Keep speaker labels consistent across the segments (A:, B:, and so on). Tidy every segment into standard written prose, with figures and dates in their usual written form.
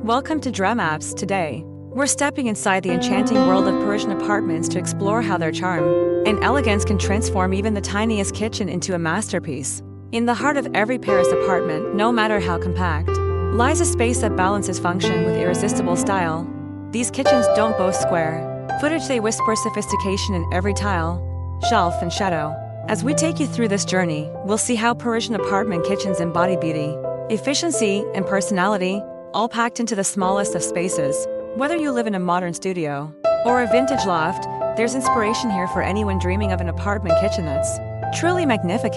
A: Welcome to Dreamapts. Today, we're stepping inside the enchanting world of Parisian apartments to explore how their charm and elegance can transform even the tiniest kitchen into a masterpiece. In the heart of every Paris apartment, no matter how compact, lies a space that balances function with irresistible style. These kitchens don't boast square footage, they whisper sophistication in every tile, shelf, and shadow. As we take you through this journey, we'll see how Parisian apartment kitchens embody beauty, efficiency, and personality, all packed into the smallest of spaces. Whether you live in a modern studio or a vintage loft, there's inspiration here for anyone dreaming of an apartment kitchen that's truly magnifique.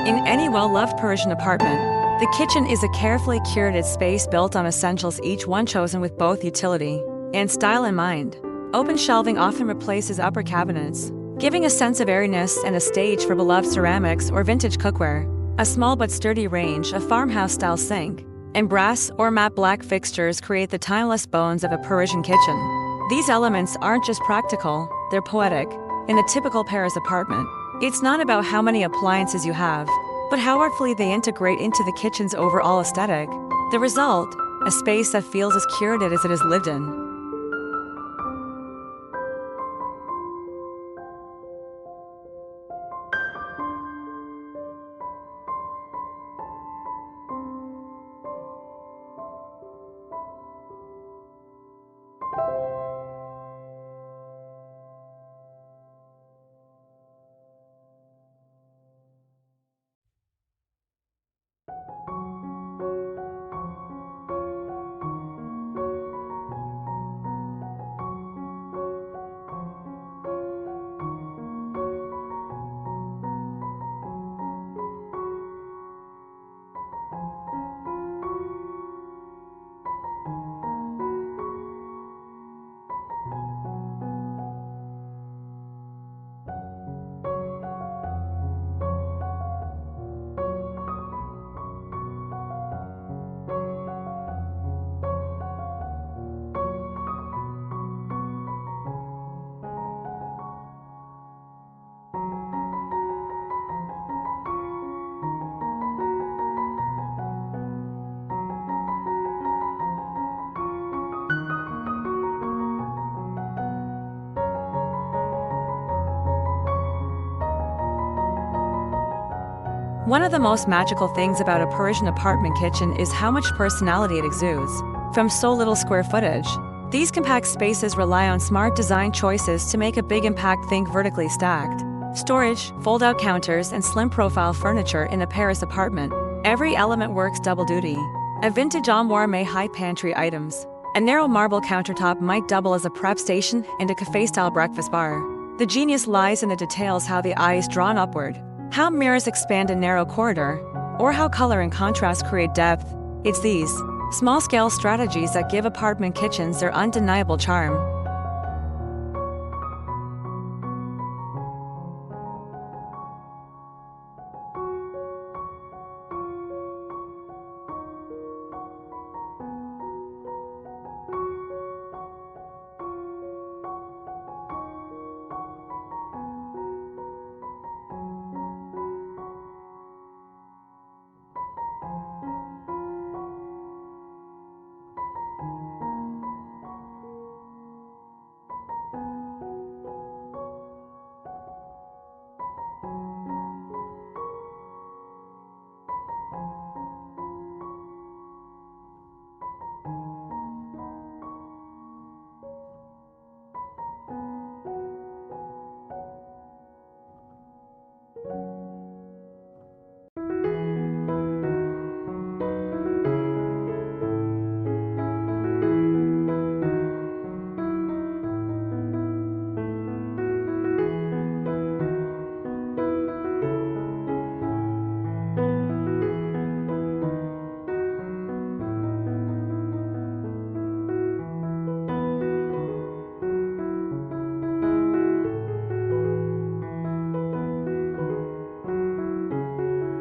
A: In any well-loved Parisian apartment, the kitchen is a carefully curated space built on essentials, each one chosen with both utility and style in mind. Open shelving often replaces upper cabinets, giving a sense of airiness and a stage for beloved ceramics or vintage cookware. A small but sturdy range, a farmhouse-style sink, and brass or matte black fixtures create the timeless bones of a Parisian kitchen. These elements aren't just practical, they're poetic. In the typical Paris apartment, it's not about how many appliances you have, but how artfully they integrate into the kitchen's overall aesthetic. The result, a space that feels as curated as it is lived in. One of the most magical things about a Parisian apartment kitchen is how much personality it exudes. From so little square footage, these compact spaces rely on smart design choices to make a big impact. Think vertically stacked storage, fold-out counters, and slim-profile furniture in a Paris apartment. Every element works double duty. A vintage armoire may hide pantry items. A narrow marble countertop might double as a prep station and a cafe-style breakfast bar. The genius lies in the details, how the eye is drawn upward, how mirrors expand a narrow corridor, or how color and contrast create depth. It's these small-scale strategies that give apartment kitchens their undeniable charm.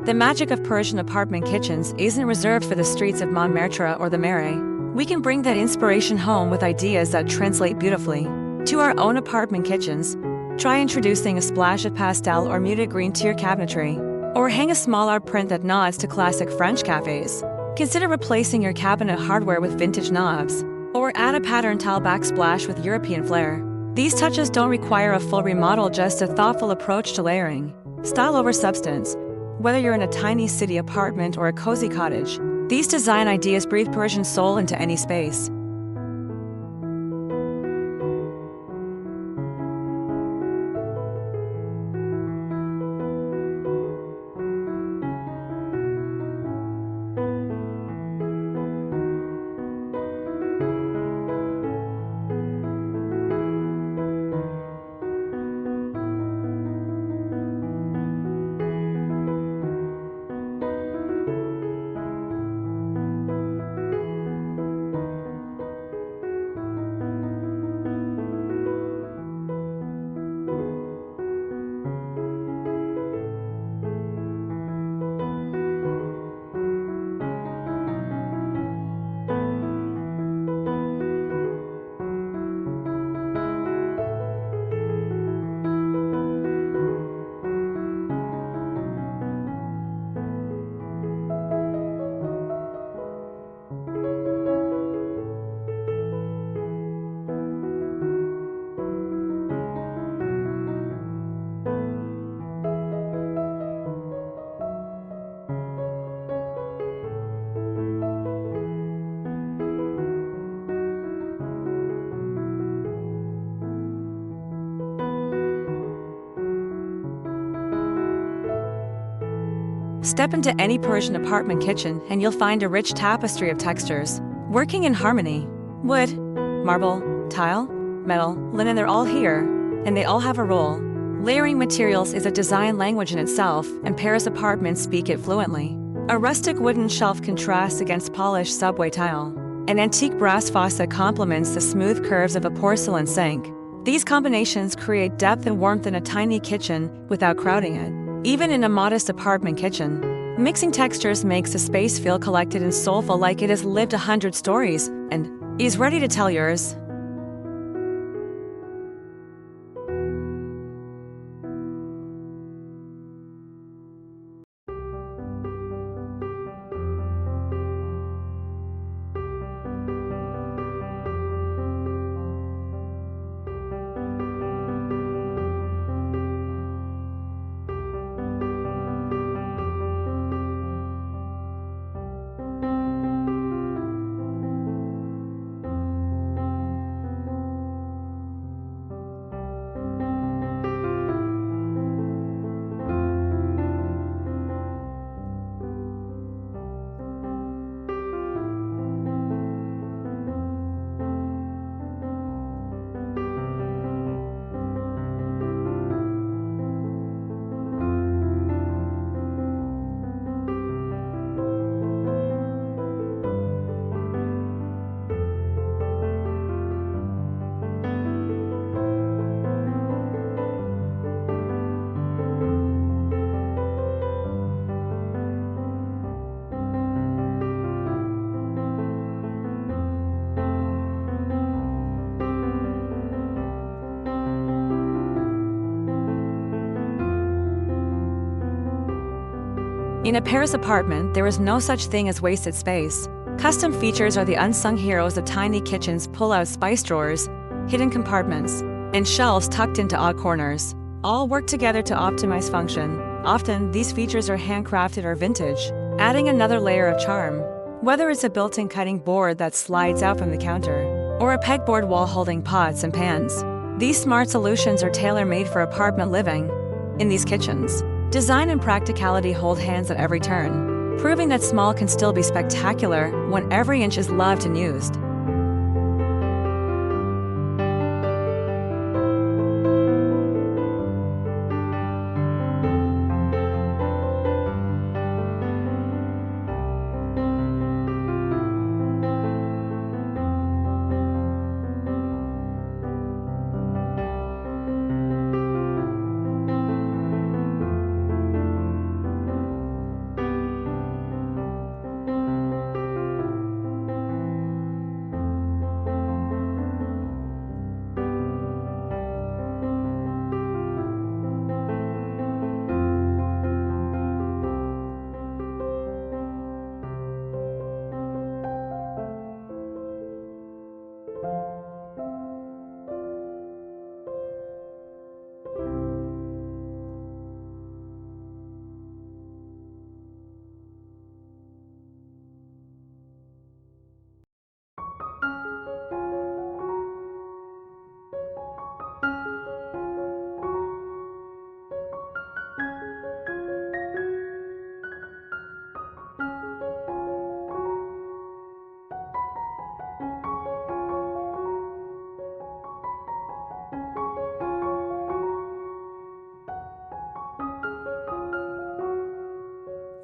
A: The magic of Parisian apartment kitchens isn't reserved for the streets of Montmartre or the Marais. We can bring that inspiration home with ideas that translate beautifully to our own apartment kitchens. Try introducing a splash of pastel or muted green to your cabinetry, or hang a small art print that nods to classic French cafes. Consider replacing your cabinet hardware with vintage knobs, or add a pattern tile backsplash with European flair. These touches don't require a full remodel, just a thoughtful approach to layering. Style over substance. Whether you're in a tiny city apartment or a cozy cottage, these design ideas breathe Parisian soul into any space. Step into any Parisian apartment kitchen and you'll find a rich tapestry of textures, working in harmony. Wood, marble, tile, metal, linen, they're all here, and they all have a role. Layering materials is a design language in itself, and Paris apartments speak it fluently. A rustic wooden shelf contrasts against polished subway tile. An antique brass faucet complements the smooth curves of a porcelain sink. These combinations create depth and warmth in a tiny kitchen without crowding it. Even in a modest apartment kitchen, mixing textures makes a space feel collected and soulful, like it has lived 100 stories and is ready to tell yours. In a Paris apartment, there is no such thing as wasted space. Custom features are the unsung heroes of tiny kitchens, pull-out spice drawers, hidden compartments, and shelves tucked into odd corners. All work together to optimize function. Often, these features are handcrafted or vintage, adding another layer of charm. Whether it's a built-in cutting board that slides out from the counter, or a pegboard wall holding pots and pans, these smart solutions are tailor-made for apartment living. In these kitchens, design and practicality hold hands at every turn, proving that small can still be spectacular when every inch is loved and used.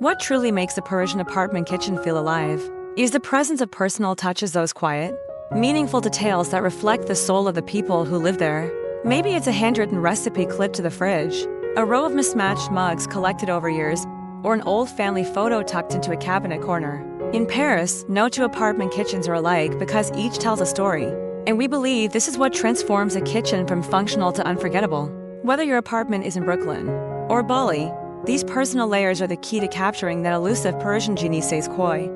A: What truly makes a Parisian apartment kitchen feel alive is the presence of personal touches, those quiet, meaningful details that reflect the soul of the people who live there. Maybe it's a handwritten recipe clipped to the fridge, a row of mismatched mugs collected over years, or an old family photo tucked into a cabinet corner. In Paris, no two apartment kitchens are alike because each tells a story, and we believe this is what transforms a kitchen from functional to unforgettable. Whether your apartment is in Brooklyn or Bali, these personal layers are the key to capturing that elusive Parisian je ne sais quoi.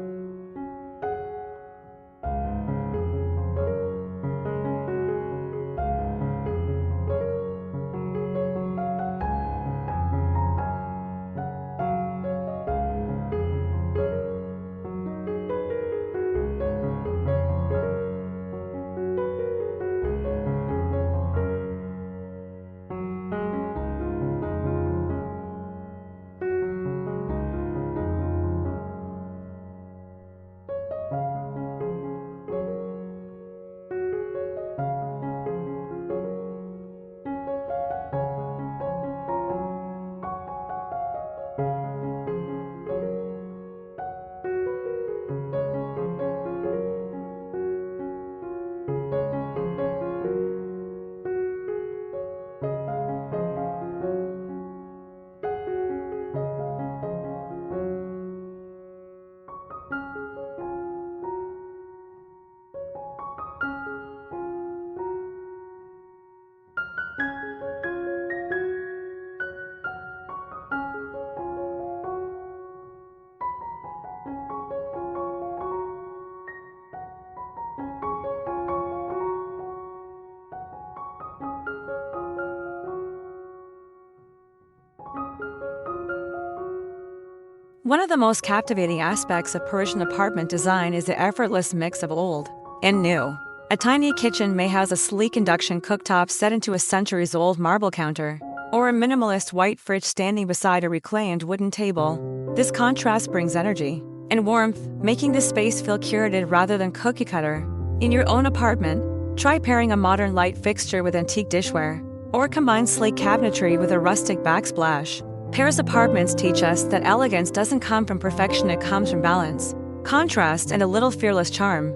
A: One of the most captivating aspects of Parisian apartment design is the effortless mix of old and new. A tiny kitchen may house a sleek induction cooktop set into a centuries-old marble counter, or a minimalist white fridge standing beside a reclaimed wooden table. This contrast brings energy and warmth, making the space feel curated rather than cookie-cutter. In your own apartment, try pairing a modern light fixture with antique dishware, or combine sleek cabinetry with a rustic backsplash. Paris apartments teach us that elegance doesn't come from perfection, it comes from balance, contrast, and a little fearless charm.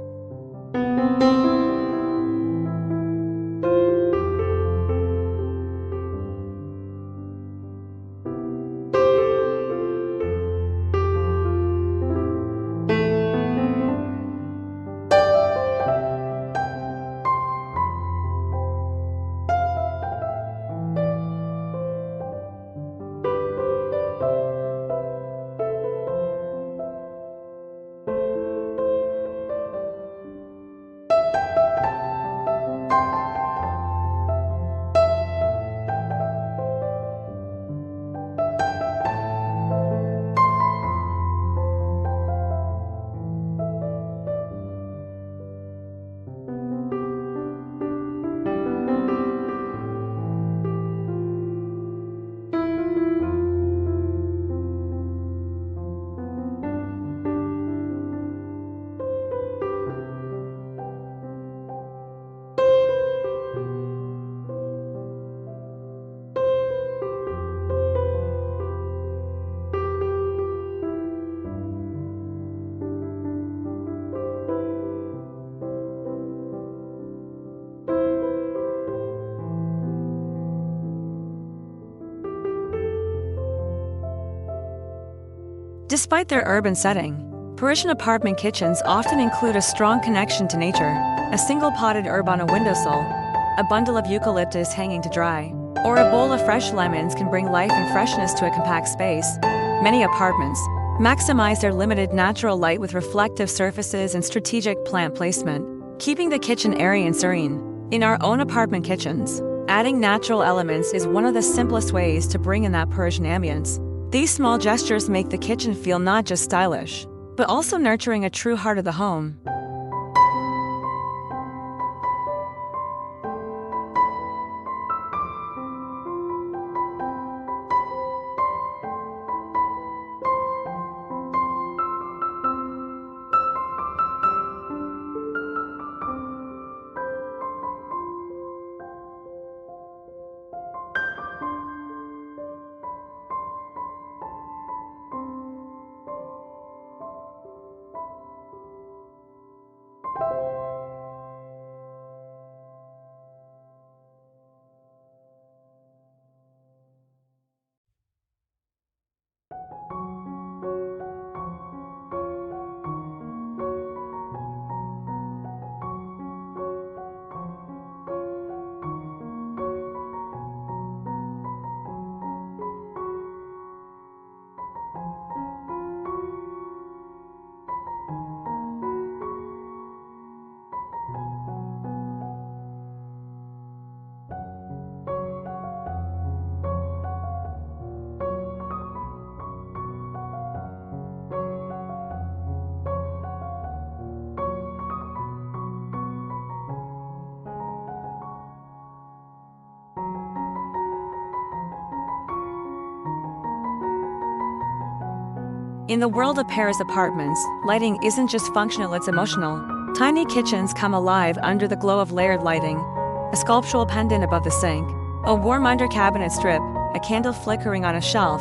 A: Despite their urban setting, Parisian apartment kitchens often include a strong connection to nature. A single potted herb on a windowsill, a bundle of eucalyptus hanging to dry, or a bowl of fresh lemons can bring life and freshness to a compact space. Many apartments maximize their limited natural light with reflective surfaces and strategic plant placement, keeping the kitchen airy and serene. In our own apartment kitchens, adding natural elements is one of the simplest ways to bring in that Parisian ambience. These small gestures make the kitchen feel not just stylish, but also nurturing, a true heart of the home. In the world of Paris apartments, lighting isn't just functional, it's emotional. Tiny kitchens come alive under the glow of layered lighting, a sculptural pendant above the sink, a warm under-cabinet strip, a candle flickering on a shelf.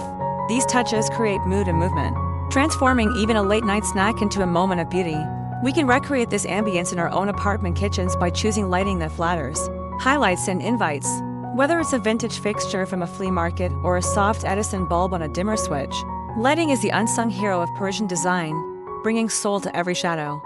A: These touches create mood and movement, transforming even a late-night snack into a moment of beauty. We can recreate this ambience in our own apartment kitchens by choosing lighting that flatters, highlights and invites. Whether it's a vintage fixture from a flea market or a soft Edison bulb on a dimmer switch, lighting is the unsung hero of Parisian design, bringing soul to every shadow.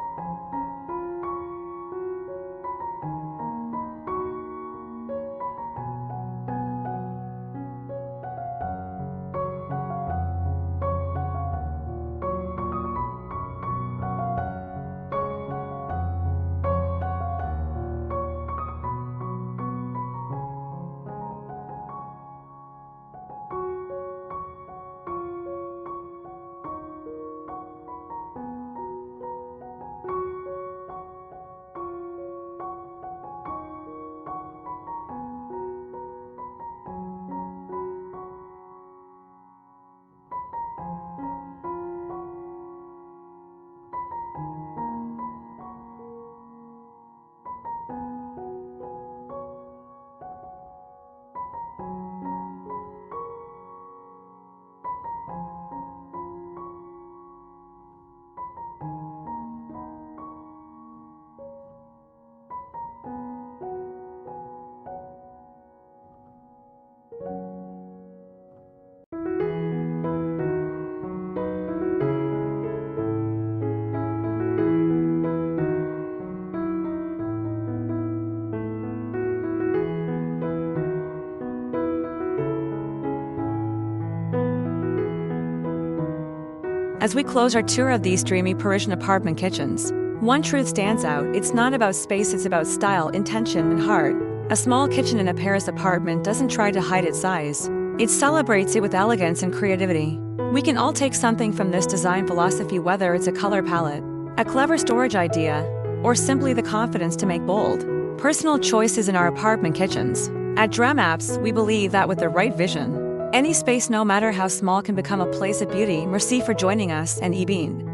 A: As we close our tour of these dreamy Parisian apartment kitchens, one truth stands out: it's not about space, it's about style, intention, and heart. A small kitchen in a Paris apartment doesn't try to hide its size. It celebrates it with elegance and creativity. We can all take something from this design philosophy, whether it's a color palette, a clever storage idea, or simply the confidence to make bold, personal choices in our apartment kitchens. At Dreamapts, we believe that with the right vision, any space, no matter how small, can become a place of beauty. Merci for joining us, and Ibeen.